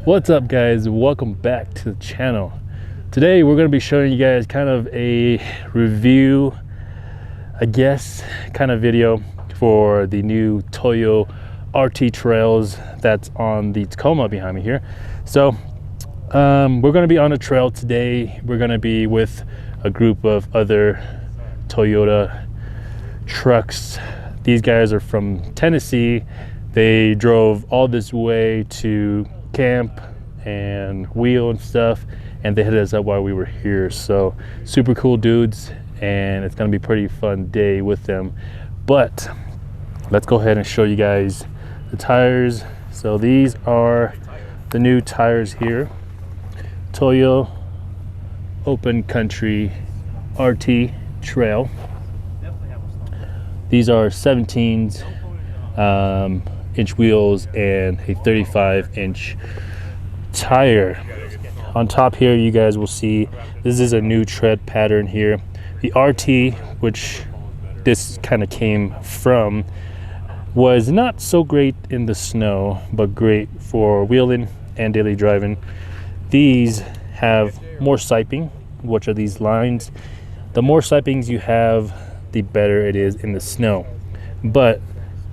What's up, guys? Welcome back to the channel. Today we're going to be showing you guys kind of a review, I guess, kind of video for the new Toyo RT Trails that's on the Tacoma behind me here. So we're going to be on a trail today. We're going to be with a group of other Toyota trucks. These guys are from Tennessee. They drove all this way to camp and wheel and stuff, and they hit us up while we were here. So super cool dudes, and it's gonna be a pretty fun day with them. But let's go ahead and show you guys the tires. So these are the new tires here, Toyo Open Country RT Trail. These are 17s inch wheels and a 35-inch tire. On top here, you guys will see this is a new tread pattern here. The RT, which this kind of came from, was not so great in the snow, but great for wheeling and daily driving. These have more siping, which are these lines. The more sipings you have, the better it is in the snow. But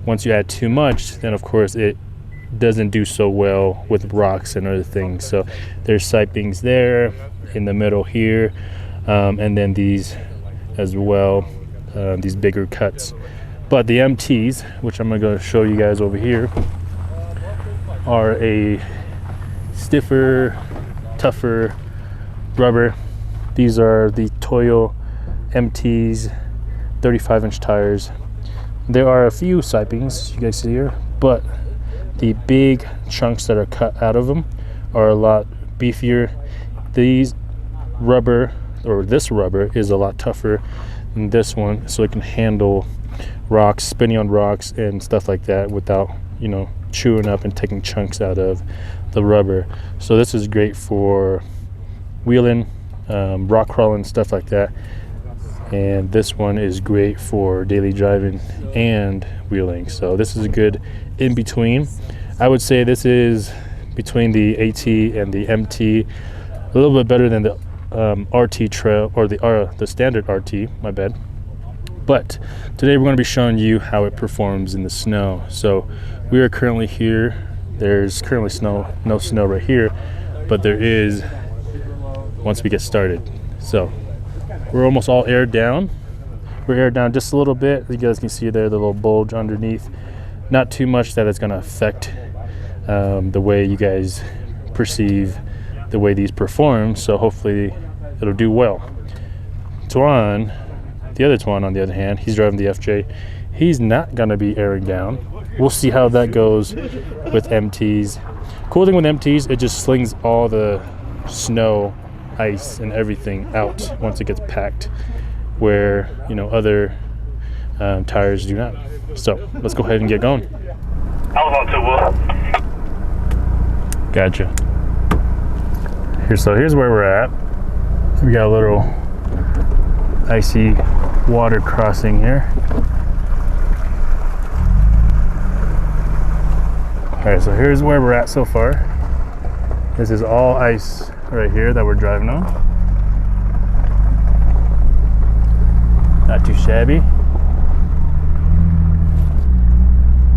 once you add too much, then of course it doesn't do so well with rocks and other things. So there's sipings there in the middle here, and then these as well, these bigger cuts. But the MTs, which I'm going to show you guys over here, are a stiffer, tougher rubber. These are the Toyo MTs 35-inch tires. There are a few sipings you guys see here, but the big chunks that are cut out of them are a lot beefier. These rubber, or this rubber, is a lot tougher than this one, so it can handle rocks, spinning on rocks and stuff like that without, you know, chewing up and taking chunks out of the rubber. So this is great for wheeling, rock crawling, stuff like that. And this one is great for daily driving and wheeling. So this is a good in between. I would say this is between the AT and the MT, a little bit better than the RT Trail, or the standard RT, my bad. But today we're going to be showing you how it performs in the snow. So we are currently here. There's currently no snow right here, but there is once we get started. So we're almost all aired down. We're aired down just a little bit. You guys can see there the little bulge underneath. Not too much that it's going to affect the way you guys perceive the way these perform. So hopefully it'll do well. Tuan, the other Tuan on the other hand, he's driving the FJ. He's not going to be airing down. We'll see how that goes with MTs. Cool thing with MTs, it just slings all the snow, ice and everything out once it gets packed, where, you know, other tires do not. So let's go ahead and get going. I was on 2 wheel. Gotcha. Here's where we're at. We got a little icy water crossing here. All right, so here's where we're at so far. This is all ice right here that we're driving on. Not too shabby.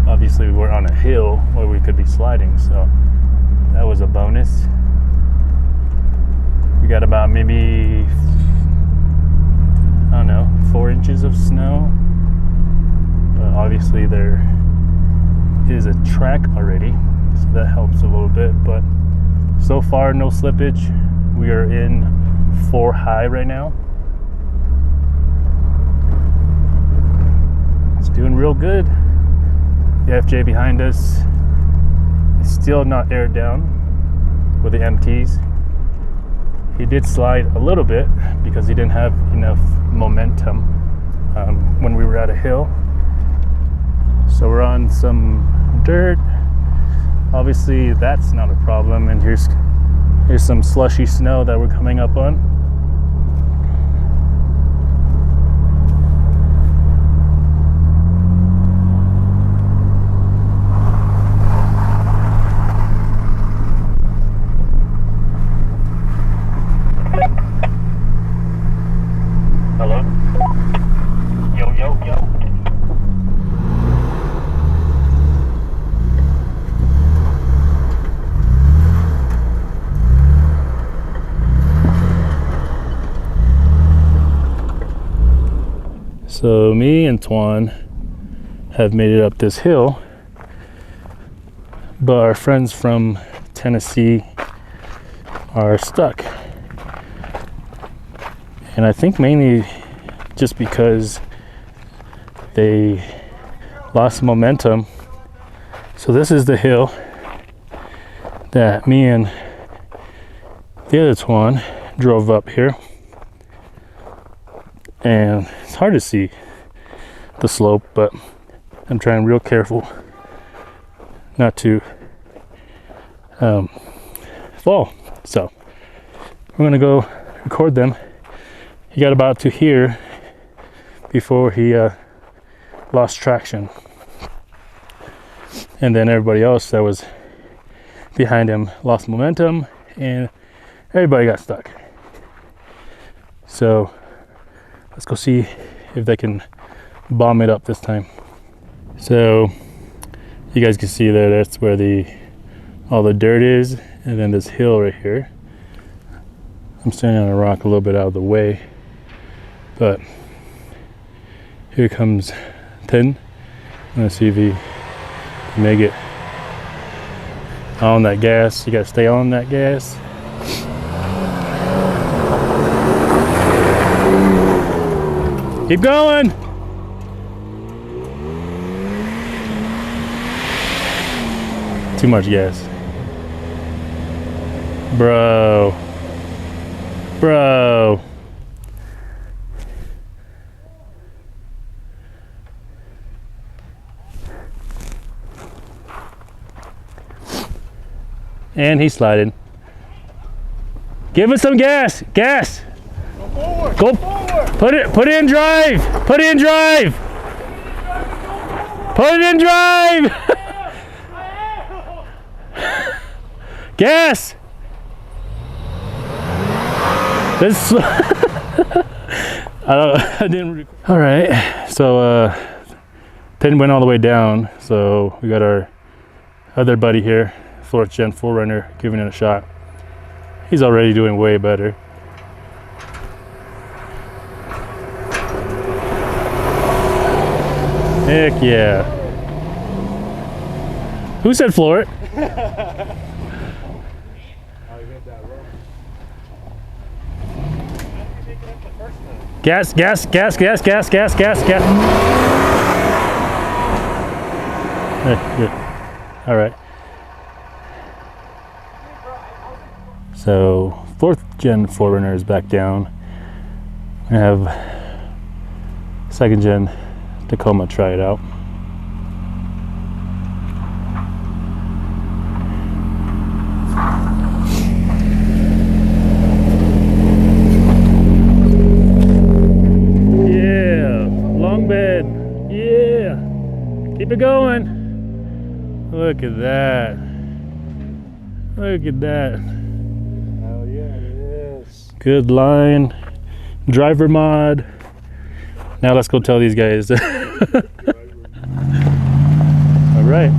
Obviously we're on a hill where we could be sliding, so that was a bonus. We got about maybe, I don't know, 4 inches of snow, but obviously there is a track already, so that helps a little bit. But so far, no slippage. We are in 4 high right now. It's doing real good. The FJ behind us is still not aired down with the MTs. He did slide a little bit because he didn't have enough momentum when we were at a hill. So we're on some dirt. Obviously that's not a problem, and here's some slushy snow that we're coming up on. So me and Tuan have made it up this hill, but our friends from Tennessee are stuck. And I think mainly just because they lost momentum. So this is the hill that me and the other Tuan drove up here. And it's hard to see the slope, but I'm trying real careful not to fall. So we're gonna go record them. He got about to here before he lost traction, and then everybody else that was behind him lost momentum, and everybody got stuck. So let's go see if they can bomb it up this time. So you guys can see there, that's where all the dirt is, and then this hill right here. I'm standing on a rock a little bit out of the way, but here comes Tin. I'm gonna see if he can make it on that gas. You gotta stay on that gas. Keep going. Too much gas. Bro. And he's sliding. Give us some gas. Gas. Go forward. Put it in drive. Put it in drive. Put it in drive. Gas. This I didn't. All right. So Pin went all the way down. So we got our other buddy here, 4th Gen 4Runner, giving it a shot. He's already doing way better. Heck yeah. Who said floor it? Gas. Good. All right. So 4th Gen 4Runner is back down. I have 2nd Gen Tacoma try it out. Yeah, long bed. Yeah, keep it going. Look at that. Look at that. Oh yeah, it is. Good line. Driver mod. Now let's go tell these guys. All right.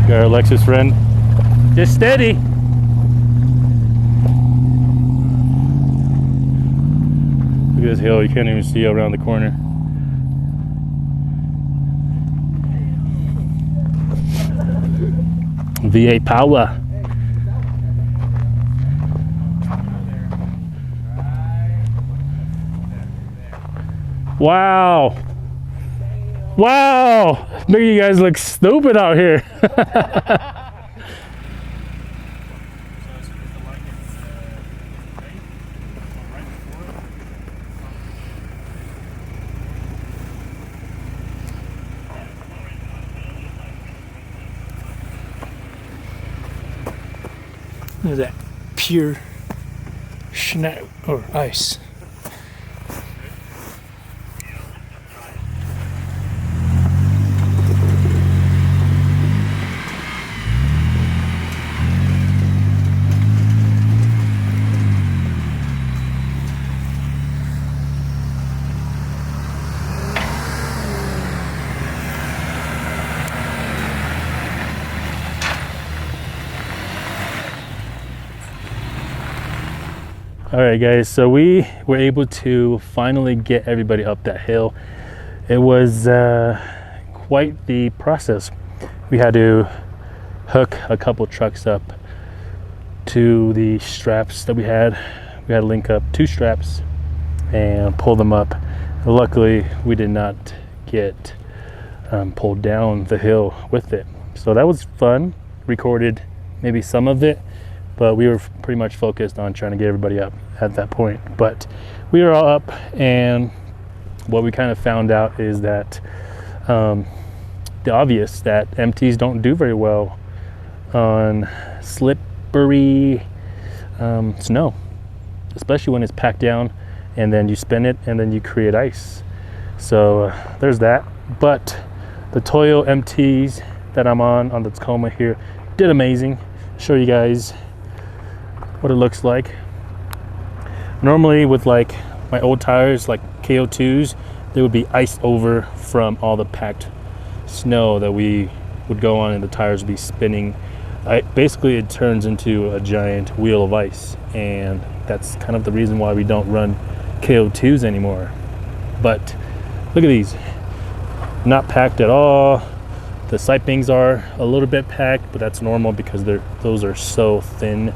Got our Lexus friend. Just steady. Look at this hill. You can't even see around the corner. V8 power. Wow. Wow. Look, you guys look stupid out here. Look at that pure snow or ice. All right guys, so we were able to finally get everybody up that hill. it was quite the process. We had to hook a couple trucks up to the straps that we had. We had to link up 2 straps and pull them up. Luckily, we did not get pulled down the hill with it. So that was fun. Recorded maybe some of it, but we were pretty much focused on trying to get everybody up at that point. But we were all up, and what we kind of found out is that the obvious that MTs don't do very well on slippery snow, especially when it's packed down and then you spin it and then you create ice. So there's that. But the Toyo MTs that I'm on the Tacoma here did amazing. Show you guys what it looks like. Normally with like my old tires, like KO2s, they would be iced over from all the packed snow that we would go on, and the tires would be spinning. Basically it turns into a giant wheel of ice, and that's kind of the reason why we don't run KO2s anymore. But look at these, not packed at all. The sipings are a little bit packed, but that's normal because those are so thin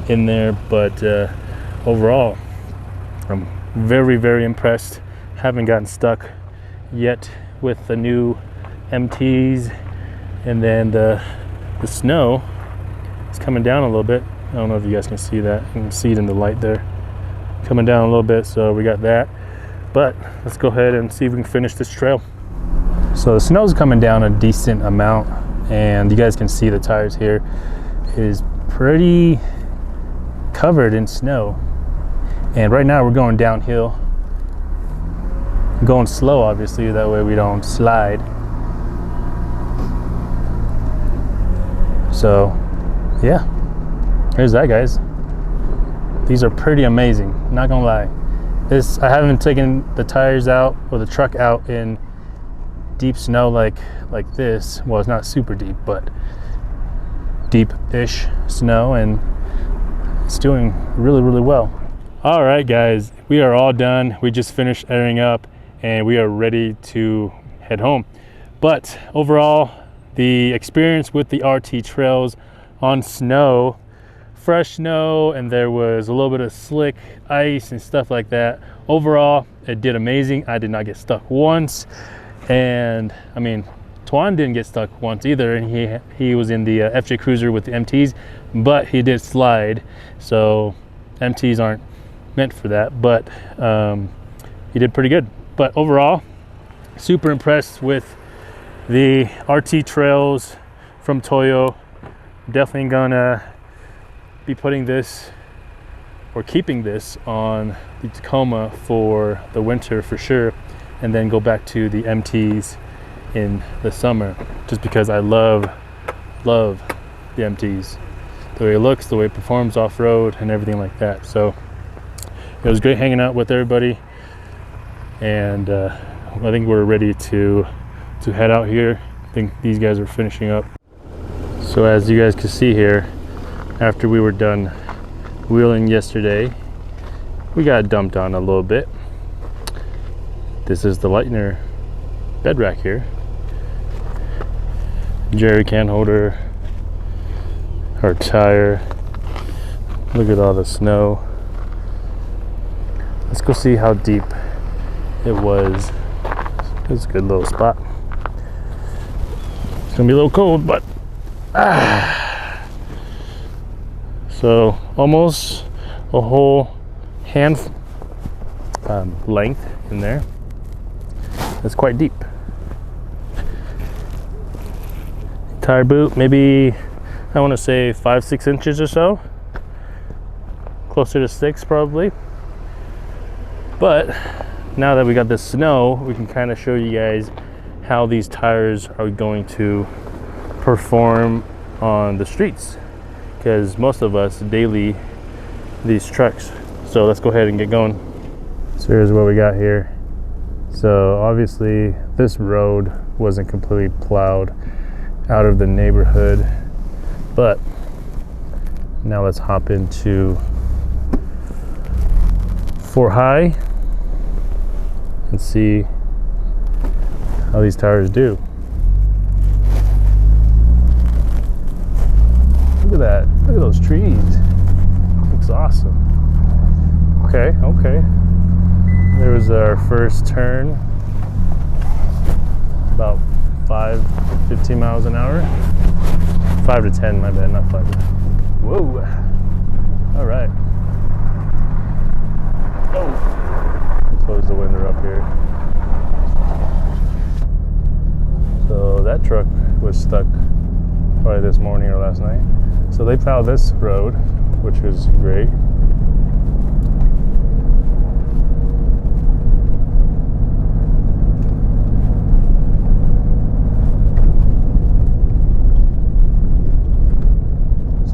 in there. But overall, I'm very, very impressed. Haven't gotten stuck yet with the new MTs. And then the snow is coming down a little bit. I don't know if you guys can see that. You can see it in the light there, coming down a little bit. So we got that. But let's go ahead and see if we can finish this trail. So the snow's coming down a decent amount, and you guys can see the tires here is pretty covered in snow. And right now we're going downhill, going slow obviously, that way we don't slide. So yeah, here's that, guys. These are pretty amazing, not gonna lie. I haven't taken the tires out or the truck out in deep snow like this. Well, it's not super deep, but deep-ish snow, and it's doing really, really well. All right, guys, we are all done. We just finished airing up and we are ready to head home. But overall, the experience with the RT trails on snow, fresh snow, and there was a little bit of slick ice and stuff like that. Overall, it did amazing. I did not get stuck once. And I mean, Tuan didn't get stuck once either, and he was in the FJ Cruiser with the MTs, but he did slide. So MTs aren't meant for that, but he did pretty good. But overall, super impressed with the RT trails from Toyo. Definitely gonna be putting this or keeping this on the Tacoma for the winter for sure, and then go back to the MTs in the summer, just because I love the MTs, the way it looks, the way it performs off-road and everything like that. So it was great hanging out with everybody, and I think we're ready to head out here. I think these guys are finishing up. So as you guys can see here, after we were done wheeling yesterday, we got dumped on a little bit. This is the Lightner bed rack here. Jerry can holder, our tire. Look at all the snow. Let's go see how deep it was. It's a good little spot. It's gonna be a little cold, but so almost a whole hand length in there. That's quite deep. Tire boot, maybe I want to say 5-6 inches or so, closer to 6 probably. But now that we got the snow, we can kind of show you guys how these tires are going to perform on the streets, because most of us daily these trucks. So let's go ahead and get going. So here's what we got here. So obviously this road wasn't completely plowed out of the neighborhood, but now let's hop into Fort High and see how these tires do. Look at that. Look at those trees. Looks awesome. Okay, okay. There was our first turn. About 15 miles an hour. 5 to 10, my bad, not 5. Whoa. All right. Oh. Close the window up here. So that truck was stuck probably this morning or last night. So they plowed this road, which was great.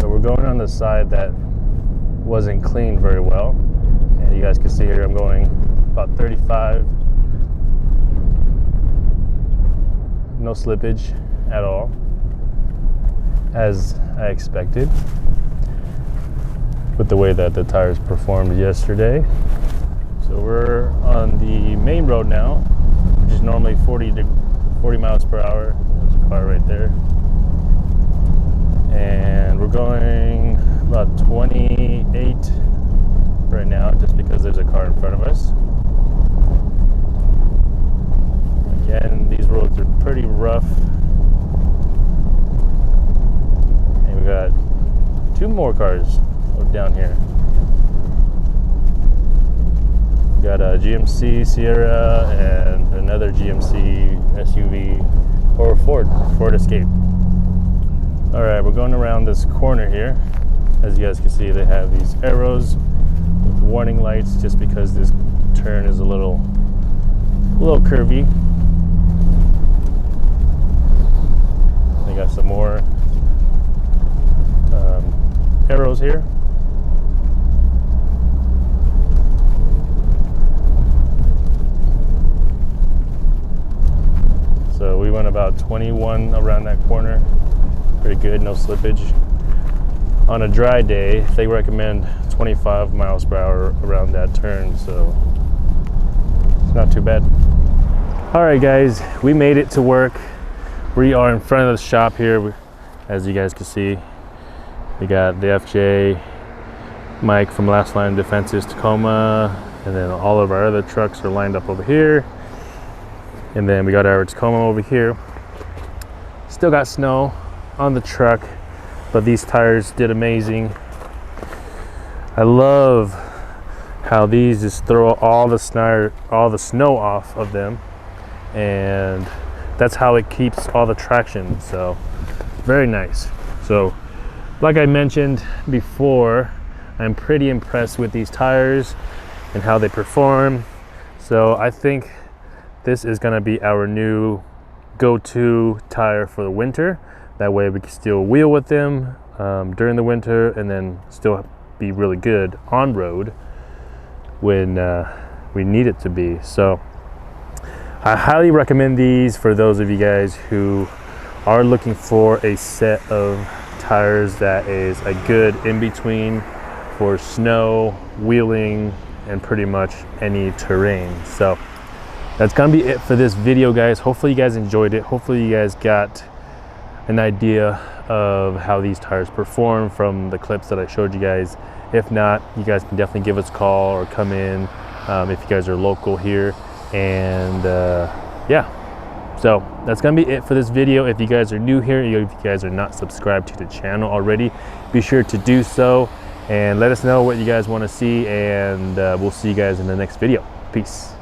So we're going on the side that wasn't cleaned very well. And you guys can see here I'm going about 35. No slippage at all, as I expected, with the way that the tires performed yesterday. So we're on the main road now, which is normally 40 miles per hour. There's a car right there. And we're going about 28 right now, just because there's a car in front of us. Again, these roads are pretty rough. And we got 2 more cars down here. We got a GMC Sierra and another GMC SUV, or Ford Escape. All right, we're going around this corner here. As you guys can see, they have these arrows with warning lights, just because this turn is a little curvy. They got some more arrows here. So we went about 21 around that corner. Pretty good, no slippage. On a dry day, they recommend 25 miles per hour around that turn, so it's not too bad. All right, guys, we made it to work. We are in front of the shop here. As you guys can see, we got the FJ, Mike from Last Line Defenses Tacoma, and then all of our other trucks are lined up over here. And then we got our Tacoma over here. Still got snow on the truck, but these tires did amazing. I love how these just throw all the snow off of them, and that's how it keeps all the traction. So very nice. So like I mentioned before, I'm pretty impressed with these tires and how they perform. So I think this is going to be our new go-to tire for the winter. That way we can still wheel with them during the winter, and then still be really good on road when we need it to be. So I highly recommend these for those of you guys who are looking for a set of tires that is a good in-between for snow, wheeling, and pretty much any terrain. So that's gonna be it for this video, guys. Hopefully you guys enjoyed it. Hopefully you guys got an idea of how these tires perform from the clips that I showed you guys. If not, you guys can definitely give us a call or come in if you guys are local here. And yeah, so that's gonna be it for this video. If you guys are new here, if you guys are not subscribed to the channel already, be sure to do so and let us know what you guys want to see, and we'll see you guys in the next video. Peace.